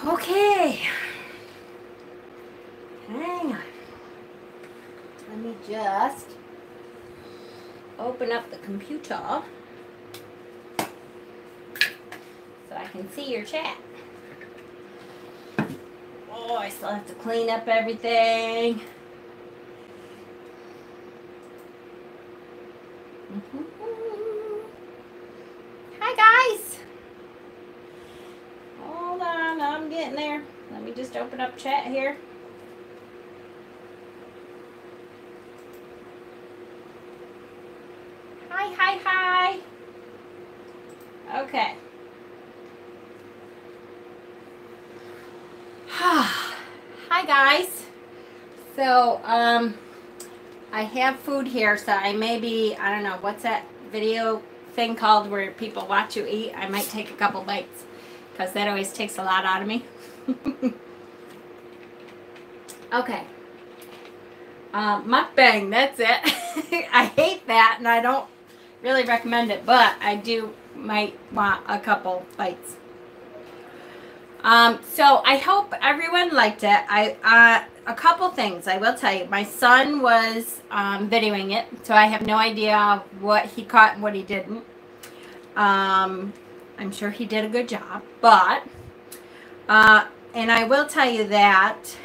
Okay. Hang on. Let me just open up the computer so I can see your chat. Oh, I still have to clean up everything. Hi, guys. Hold on, I'm getting there. Let me just open up chat here. Hi. Okay. Hi, guys. So, I have food here, so I don't know, what's that video thing called where people watch you eat? I might take a couple bites, because that always takes a lot out of me. Okay. Mukbang, that's it. I hate that, and I don't really recommend it, but I might want a couple bites. So I hope everyone liked it. A couple things I will tell you. My son was videoing it, so I have no idea what he caught and what he didn't. I'm sure he did a good job, but and I will tell you that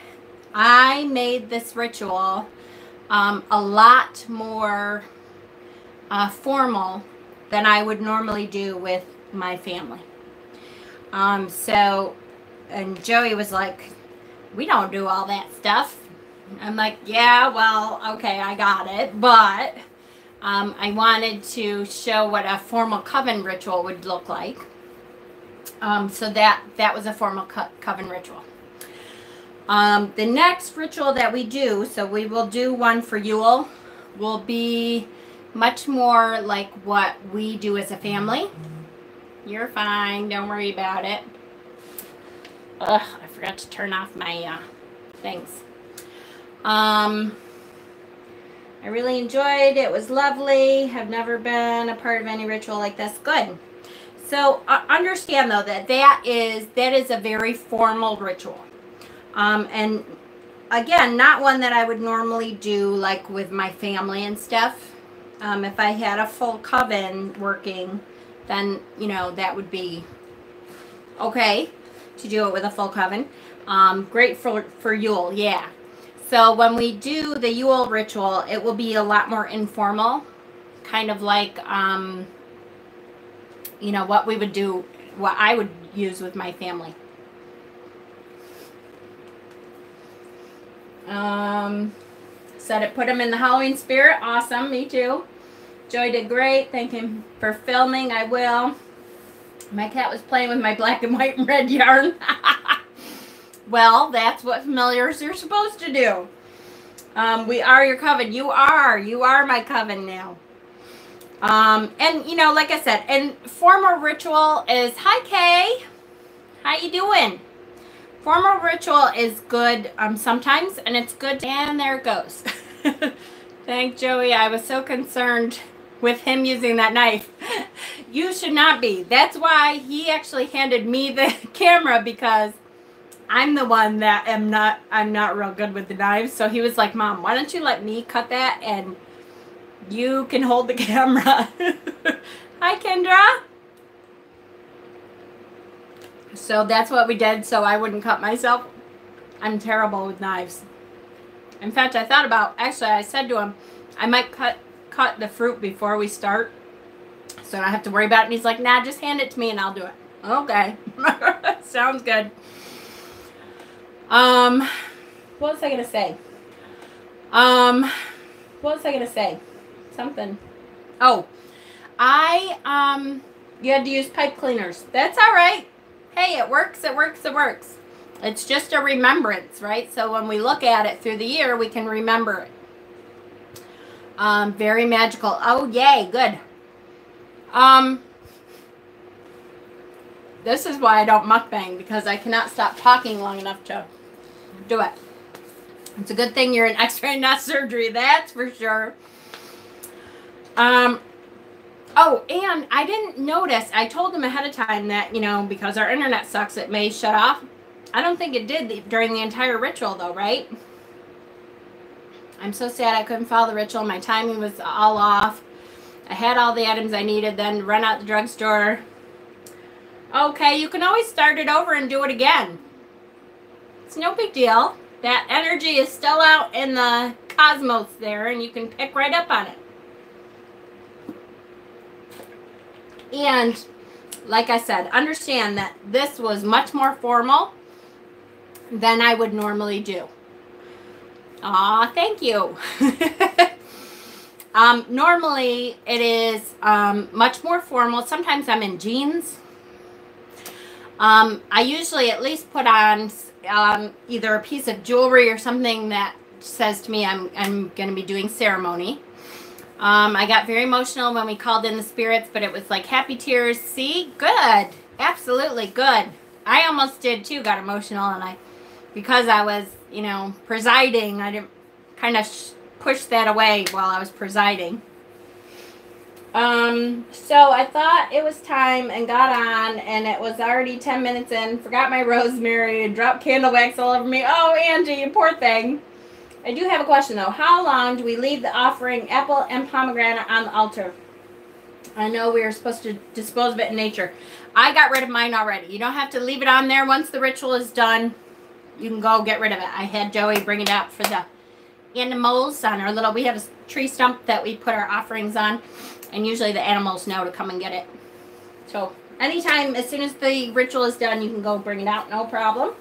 I made this ritual a lot more formal than I would normally do with my family. And Joey was like, we don't do all that stuff. I'm like, yeah, well, okay, I got it. But I wanted to show what a formal coven ritual would look like. So that was a formal coven ritual. The next ritual that we do, so we will do one for Yule, will be much more like what we do as a family. You're fine. Don't worry about it. Ugh, I forgot to turn off my things. I really enjoyed it. It was lovely. Have never been a part of any ritual like this. Good. So understand though that is a very formal ritual. And again, not one that I would normally do like with my family and stuff. If I had a full coven working, then, you know, that would be okay to do it with a full coven. Great for Yule, yeah. So when we do the Yule ritual, it will be a lot more informal, kind of like, you know, what I would use with my family. Said it put him in the Halloween spirit. Awesome, me too. Joy did great. Thank him for filming. I will. My cat was playing with my black and white and red yarn. Well, that's what familiars are supposed to do. We are your coven. You are my coven now. And you know, like I said, and formal ritual is, hi Kay, how you doing? Formal ritual is good sometimes, and it's good. And there it goes. Thank Joey. I was so concerned with him using that knife. You should not be. That's why he actually handed me the camera, because I'm the one that I'm not real good with the knives. So he was like, Mom, why don't you let me cut that and you can hold the camera. Hi Kendra. So that's what we did, so I wouldn't cut myself. I'm terrible with knives. In fact, I thought about, actually I said to him, I might cut the fruit before we start, so I don't have to worry about it. And he's like, nah, just hand it to me and I'll do it. Okay. Sounds good. What was I going to say? Something. Oh, you had to use pipe cleaners. That's all right. Hey, it works. It's just a remembrance, right? So when we look at it through the year, we can remember it. Very magical. Oh, yay. Good. This is why I don't mukbang, because I cannot stop talking long enough to do it. It's a good thing you're in x-ray, not surgery. That's for sure. Oh, and I didn't notice. I told them ahead of time that, you know, because our internet sucks, it may shut off. I don't think it did during the entire ritual though, right? I'm so sad I couldn't follow the ritual. My timing was all off. I had all the items I needed, then run out the drugstore. Okay, you can always start it over and do it again. It's no big deal. That energy is still out in the cosmos there, and you can pick right up on it. And like I said, understand that this was much more formal than I would normally do. Aw, thank you. Normally it is much more formal. Sometimes I'm in jeans. I usually at least put on either a piece of jewelry or something that says to me I'm going to be doing ceremony. I got very emotional when we called in the spirits, but it was like happy tears. See? Good. Absolutely good. I almost did too, got emotional, and because I was, you know, presiding, I didn't kind of push that away while I was presiding. So I thought it was time and got on, and it was already 10 minutes in, forgot my rosemary and dropped candle wax all over me. Oh, Angie, you poor thing. I do have a question though. How long do we leave the offering apple and pomegranate on the altar? I know we are supposed to dispose of it in nature. I got rid of mine already. You don't have to leave it on there. Once the ritual is done, you can go get rid of it. I had Joey bring it out for the animals on our little, we have a tree stump that we put our offerings on, and usually the animals know to come and get it. So anytime, as soon as the ritual is done, you can go bring it out, no problem.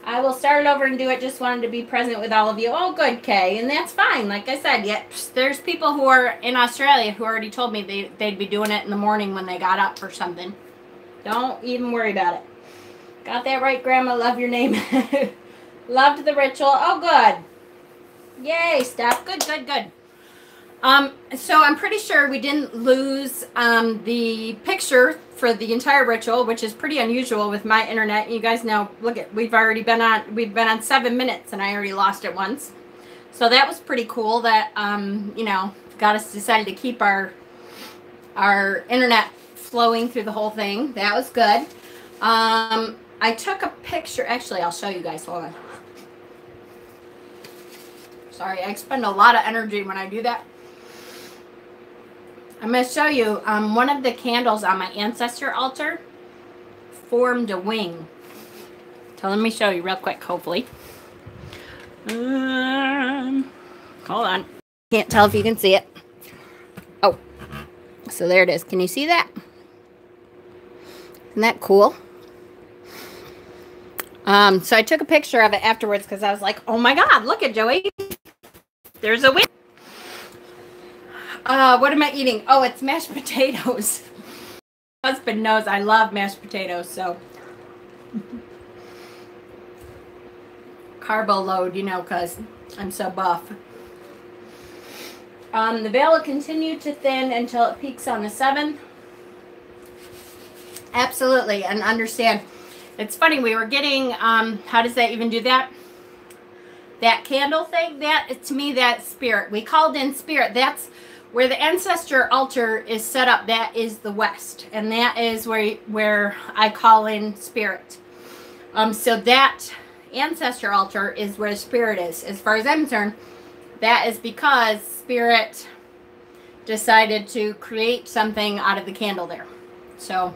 I will start over and do it. Just wanted to be present with all of you. Oh, good, Kay. And that's fine. Like I said, yeah, there's people who are in Australia who already told me they'd be doing it in the morning when they got up or something. Don't even worry about it. Got that right, Grandma. Love your name. Loved the ritual. Oh, good. Yay, Steph. Good, good, good. So I'm pretty sure we didn't lose the picture for the entire ritual, which is pretty unusual with my internet. You guys know, look at, we've been on 7 minutes and I already lost it once. So that was pretty cool that, you know, got us decided to keep our internet flowing through the whole thing. That was good. I took a picture. Actually, I'll show you guys. Hold on. Sorry, I expend a lot of energy when I do that. I'm going to show you one of the candles on my ancestor altar formed a wing. So let me show you real quick, hopefully. Hold on. Can't tell if you can see it. Oh, so there it is. Can you see that? Isn't that cool? So I took a picture of it afterwards because I was like, oh my God, look at Joey. There's a wing. What am I eating? Oh, it's mashed potatoes. My husband knows I love mashed potatoes, so. Carbo load, you know, because I'm so buff. The veil will continue to thin until it peaks on the 7th. Absolutely, and understand. It's funny, we were getting, how does that even do that? That candle thing, that, to me, that's spirit. We called in spirit. That's where the ancestor altar is set up. That is the west, and that is where I call in spirit. So that ancestor altar is where spirit is. As far as I'm concerned, that is because spirit decided to create something out of the candle there. So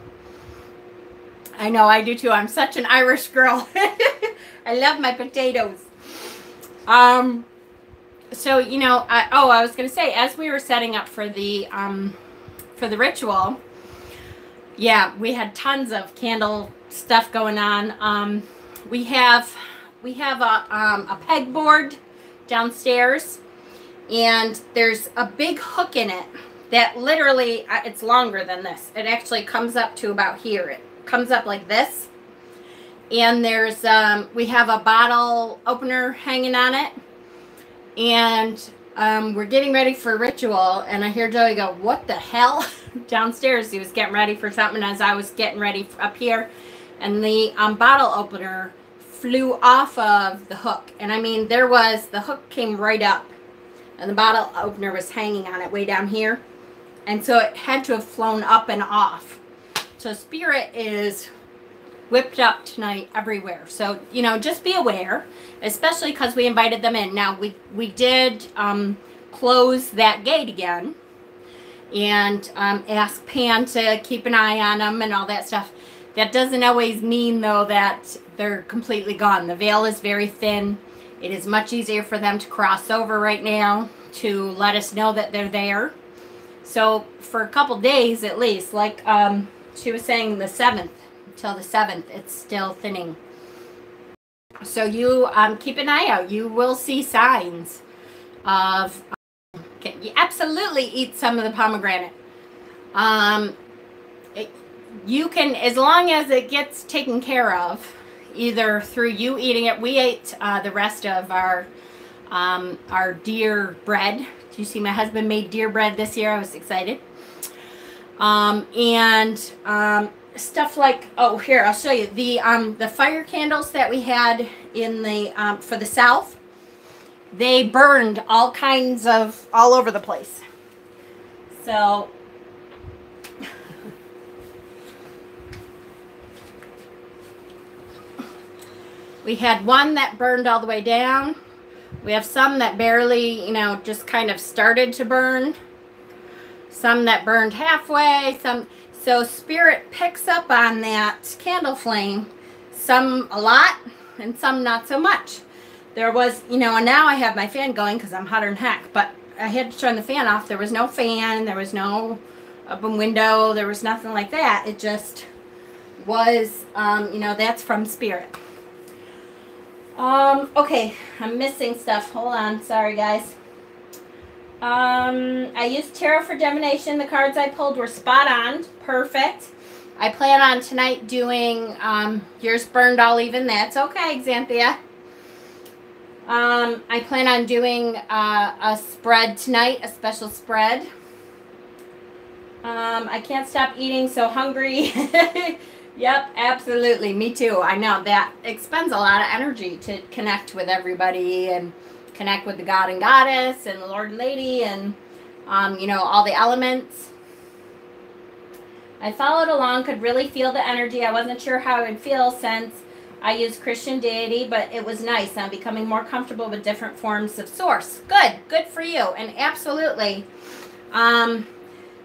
I know I do too. I'm such an Irish girl. I love my potatoes. So, you know, I was going to say, as we were setting up for the ritual, yeah, we had tons of candle stuff going on. We have a pegboard downstairs, and there's a big hook in it that literally, it's longer than this. It actually comes up to about here. It comes up like this. And there's, we have a bottle opener hanging on it. And we're getting ready for ritual, and I hear Joey go, what the hell? Downstairs, he was getting ready for something as I was getting ready up here, and the bottle opener flew off of the hook. And I mean, the hook came right up, and the bottle opener was hanging on it way down here, and so it had to have flown up and off. So spirit is whipped up tonight everywhere. So, you know, just be aware, especially because we invited them in. Now, we did close that gate again and ask Pan to keep an eye on them and all that stuff. That doesn't always mean, though, that they're completely gone. The veil is very thin. It is much easier for them to cross over right now to let us know that they're there. So for a couple days at least, like she was saying, the 7th, till the 7th, it's still thinning. So you keep an eye out. You will see signs of... you absolutely eat some of the pomegranate. You can, as long as it gets taken care of, either through you eating it. We ate the rest of our deer bread. Do you see my husband made deer bread this year? I was excited. And stuff like, oh, here, I'll show you. The fire candles that we had in the, for the South, they burned all kinds of, all over the place. So, we had one that burned all the way down. We have some that barely, you know, just kind of started to burn. Some that burned halfway. So Spirit picks up on that candle flame. Some a lot and some not so much. There was, you know, and now I have my fan going because I'm hotter than heck. But I had to turn the fan off. There was no fan. There was no open window. There was nothing like that. It just was, you know, that's from Spirit. Okay, I'm missing stuff. Hold on. Sorry, guys. I used tarot for divination. The cards I pulled were spot on. Perfect. I plan on tonight doing, yours burned all even. That's okay, Xanthia. I plan on doing, a spread tonight, a special spread. I can't stop eating, so hungry. Yep, absolutely. Me too. I know that expends a lot of energy to connect with everybody and connect with the God and Goddess and the Lord and Lady and, you know, all the elements. I followed along, could really feel the energy. I wasn't sure how I would feel since I use Christian deity, but it was nice. I'm becoming more comfortable with different forms of source. Good. Good for you. And absolutely.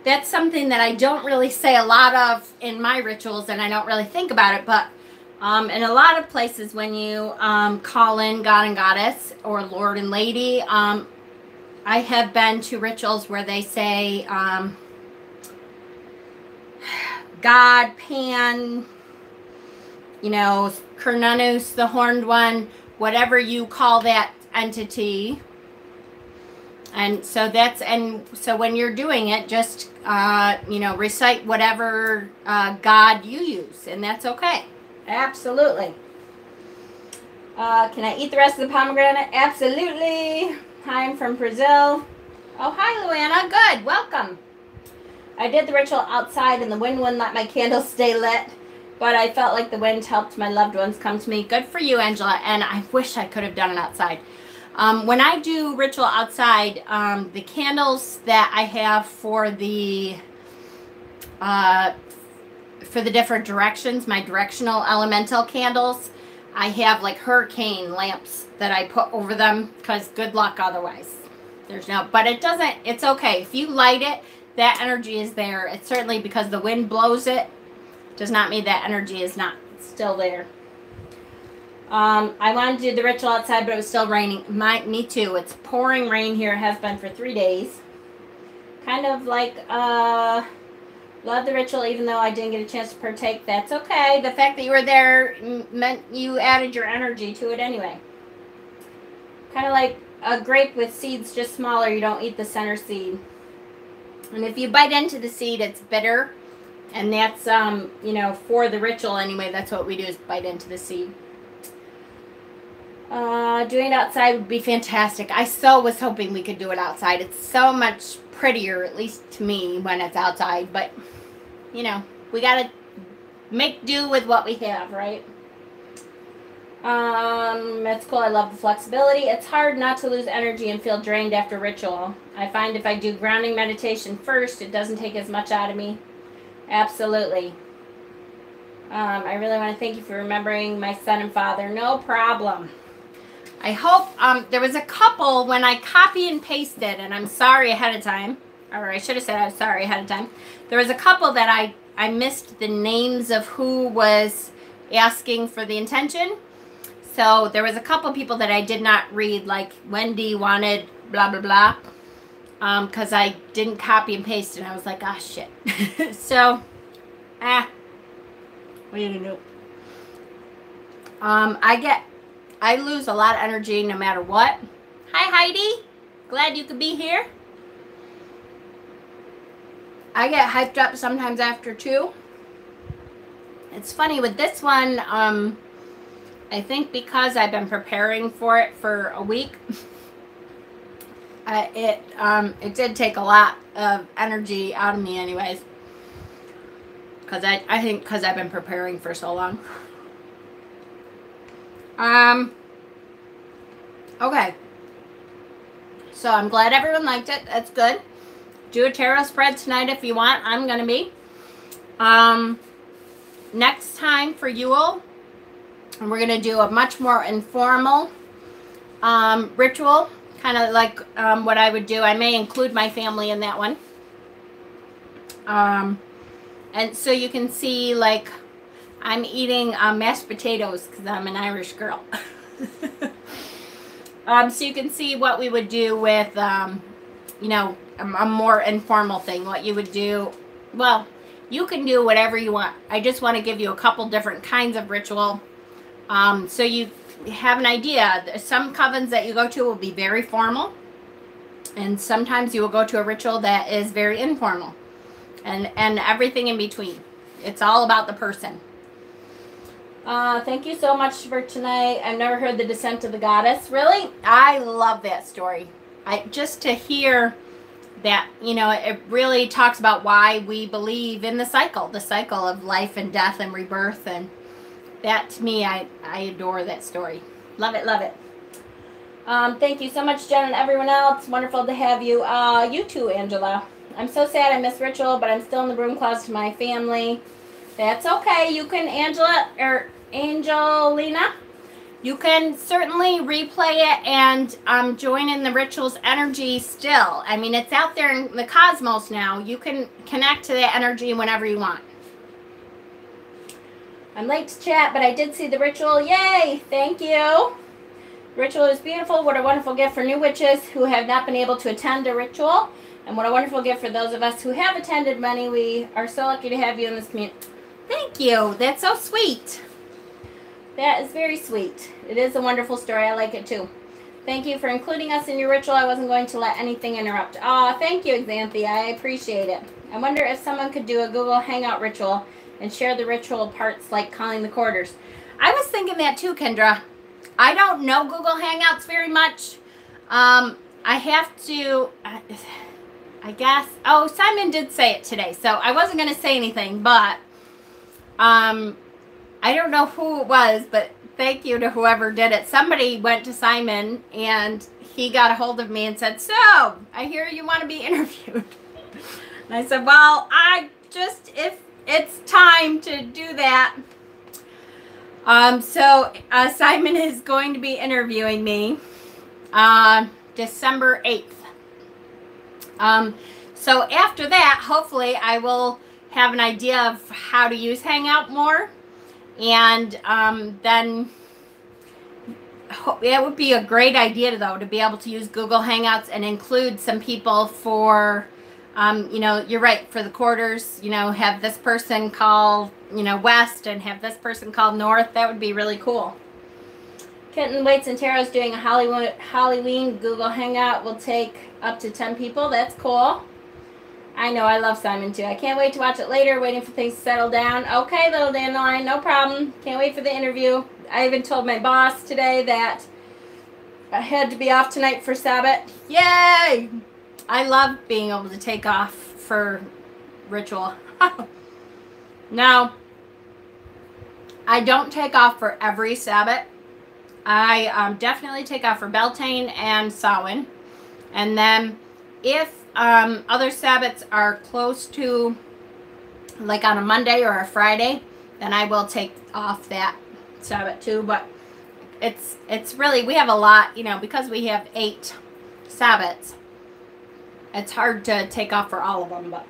That's something that I don't really say a lot of in my rituals, and I don't really think about it, but in a lot of places when you call in God and Goddess or Lord and Lady, I have been to rituals where they say God, Pan, you know, Cernunnos, the horned one, whatever you call that entity. And so that's, and so when you're doing it, just, you know, recite whatever God you use, and that's okay. Absolutely. Can I eat the rest of the pomegranate? Absolutely. Hi, I'm from Brazil. Oh, hi, Luana. Good. Welcome. I did the ritual outside, and the wind wouldn't let my candles stay lit, but I felt like the wind helped my loved ones come to me. Good for you, Angela, and I wish I could have done it outside. When I do ritual outside, the candles that I have for the different directions, my directional elemental candles, I have like hurricane lamps that I put over them because good luck otherwise. There's no, but it doesn't, it's okay. If you light it, that energy is there. It's certainly because the wind blows it, does not mean that energy is not still there. I wanted to do the ritual outside, but it was still raining. Me too. It's pouring rain here. It has been for 3 days. Kind of like, love the ritual, even though I didn't get a chance to partake. That's okay. The fact that you were there meant you added your energy to it anyway. Kind of like a grape with seeds just smaller. You don't eat the center seed. And if you bite into the seed, it's bitter. And that's, you know, for the ritual anyway, that's what we do is bite into the seed. Doing it outside would be fantastic. I so was hoping we could do it outside. It's so much prettier, at least to me, when it's outside. But, you know, we got to make do with what we have, right? That's cool. I love the flexibility. It's hard not to lose energy and feel drained after ritual. I find if I do grounding meditation first, it doesn't take as much out of me. Absolutely. I really want to thank you for remembering my son and father. No problem. I hope, there was a couple when I copy and pasted, and I'm sorry ahead of time, or I should have said I'm sorry ahead of time. There was a couple that I missed the names of who was asking for the intention. So there was a couple people that I did not read, like Wendy wanted blah, blah, blah. Because I didn't copy and paste, and I was like, ah, shit. So, what are you gonna do? I lose a lot of energy no matter what. Hi, Heidi. Glad you could be here. I get hyped up sometimes after 2. It's funny with this one, I think because I've been preparing for it for a week, it did take a lot of energy out of me anyways. Because I think because I've been preparing for so long. Okay. So I'm glad everyone liked it. That's good. Do a tarot spread tonight if you want. I'm going to be. Next time for Yule, we're going to do a much more informal ritual. Kind of like what I would do. I may include my family in that one. And so you can see, like, I'm eating mashed potatoes because I'm an Irish girl. So you can see what we would do with, you know, a more informal thing. What you would do. Well, you can do whatever you want. I just want to give you a couple different kinds of ritual. So you have an idea. Some covens that you go to will be very formal. And sometimes you will go to a ritual that is very informal. And everything in between. It's all about the person. Thank you so much for tonight. I've never heard The Descent of the Goddess. Really? I love that story. Just to hear that, you know, it really talks about why we believe in the cycle of life and death and rebirth. And that, to me, I adore that story. Love it, love it. Thank you so much, Jen, and everyone else. Wonderful to have you. You too, Angela. I'm so sad I missed ritual, but I'm still in the broom closet to my family. That's okay. You can, Angelina, you can certainly replay it and join in the ritual's energy still. I mean, it's out there in the cosmos now. You can connect to that energy whenever you want. I'm late to chat, but I did see the ritual. Yay! Thank you. Ritual is beautiful. What a wonderful gift for new witches who have not been able to attend a ritual. And what a wonderful gift for those of us who have attended many. We are so lucky to have you in this community. Thank you. That's so sweet. That is very sweet. It is a wonderful story. I like it too. Thank you for including us in your ritual. I wasn't going to let anything interrupt. Aw, thank you, Xanthi. I appreciate it. I wonder if someone could do a Google Hangout ritual and share the ritual parts like calling the quarters. I was thinking that too, Kendra. I don't know Google Hangouts very much. I have to... I guess. Oh, Simon did say it today, so I wasn't going to say anything, but I don't know who it was, but thank you to whoever did it. Somebody went to Simon, and he got a hold of me and said, so, I hear you want to be interviewed. And I said, well, if it's time to do that. So Simon is going to be interviewing me December 8th. So after that, hopefully I will have an idea of how to use Hangout more. And then it would be a great idea, though, to be able to use Google Hangouts and include some people for, you know, you're right, for the quarters, you know, have this person call, you know, west and have this person call north. That would be really cool. Kitten Waits and Tarot's doing a Halloween Google Hangout. Will take up to 10 people. That's cool. I know. I love Simon, too. I can't wait to watch it later. Waiting for things to settle down. Okay, little Dandelion. No problem. Can't wait for the interview. I even told my boss today that I had to be off tonight for Sabbath. Yay! I love being able to take off for ritual. Now, I don't take off for every Sabbath. I definitely take off for Beltane and Samhain. And then if other Sabbaths are close to, like on a Monday or a Friday, then I will take off that Sabbath too. But it's really, we have a lot, you know, because we have 8 Sabbaths. It's hard to take off for all of them, but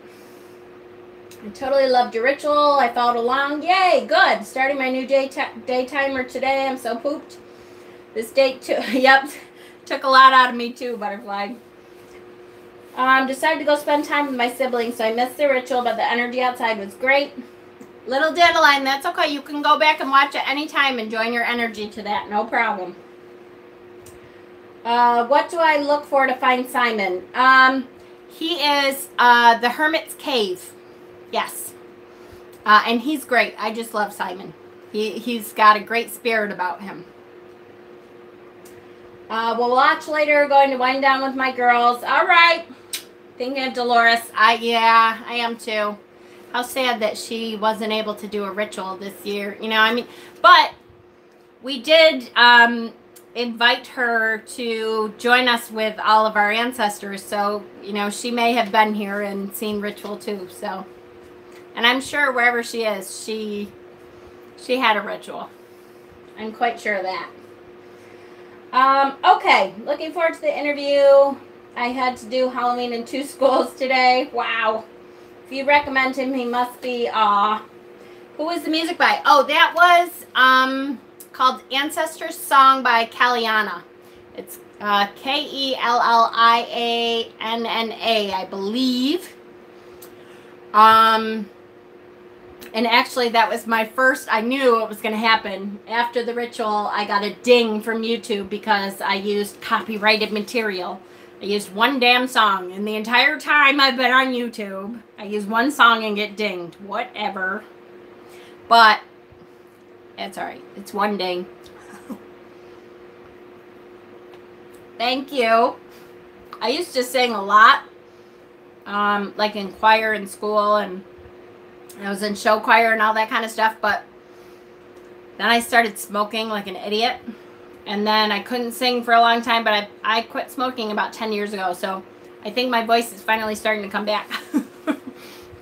I totally loved your ritual. I followed along. Yay, good. Starting my new day timer today. I'm so pooped. This date too. Yep, took a lot out of me too, Butterfly. Decided to go spend time with my siblings, so I missed the ritual, but the energy outside was great. Little Dandelion, that's okay. You can go back and watch it anytime and join your energy to that. No problem. What do I look for to find Simon? He is the Hermit's Cave. Yes. And he's great. I just love Simon. He's got a great spirit about him. We'll watch later. Going to wind down with my girls. All right. Thinking of Dolores. Yeah, I am too. How sad that she wasn't able to do a ritual this year. You know, I mean, but we did invite her to join us with all of our ancestors. So, you know, she may have been here and seen ritual too. So, and I'm sure wherever she is, she had a ritual. I'm quite sure of that. Okay, looking forward to the interview. I had to do Halloween in 2 schools today. Wow. If you recommend him, he must be, who was the music by? Oh, that was, called Ancestors Song by Kaliana. It's, Kellianna, I believe. And actually, that was my first, I knew it was going to happen. After the ritual, I got a ding from YouTube because I used copyrighted material. I used one damn song, and the entire time I've been on YouTube, I use one song and get dinged. Whatever. But, it's alright. It's one ding. Thank you. I used to sing a lot, like in choir in school, and I was in show choir and all that kind of stuff, but then I started smoking like an idiot, and then I couldn't sing for a long time, but I quit smoking about 10 years ago, so I think my voice is finally starting to come back.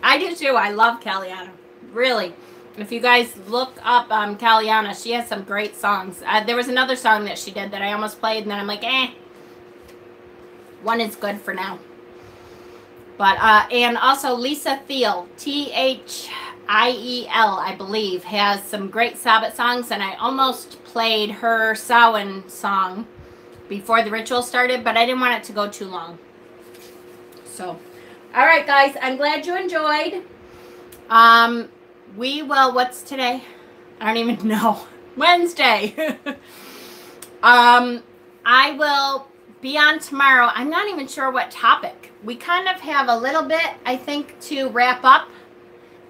I do too. I love Kaliana. Really. If you guys look up Kaliana, she has some great songs. There was another song that she did that I almost played, and then I'm like, one is good for now. But, and also Lisa Thiel, Thiel, I believe, has some great Sabbath songs, and I almost played her Samhain song before the ritual started, but I didn't want it to go too long. So, all right, guys, I'm glad you enjoyed. We will, what's today? I don't even know. Wednesday. I will be on tomorrow. I'm not even sure what topic. We kind of have a little bit, I think, to wrap up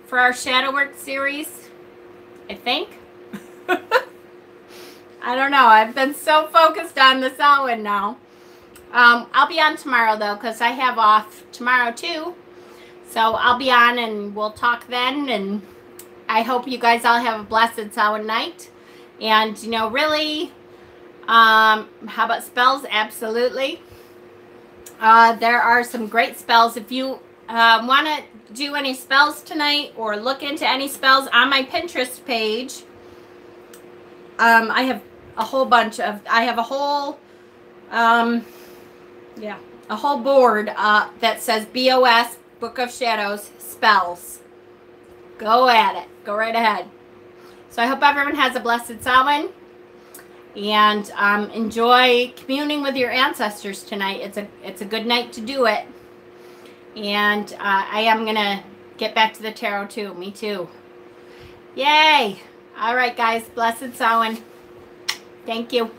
for our shadow work series. I think. I don't know. I've been so focused on the Samhain now. I'll be on tomorrow, though, because I have off tomorrow, too. So I'll be on, and we'll talk then. And I hope you guys all have a blessed Samhain night. And, you know, really, how about spells? Absolutely. There are some great spells. If you want to do any spells tonight or look into any spells on my Pinterest page, I have a whole bunch of, I have a whole, a whole board that says BOS, Book of Shadows, spells. Go at it. Go right ahead. So I hope everyone has a blessed Samhain. And enjoy communing with your ancestors tonight. It's a good night to do it. And I am going to get back to the tarot too. Me too. Yay! All right, guys. Blessed Samhain. Thank you.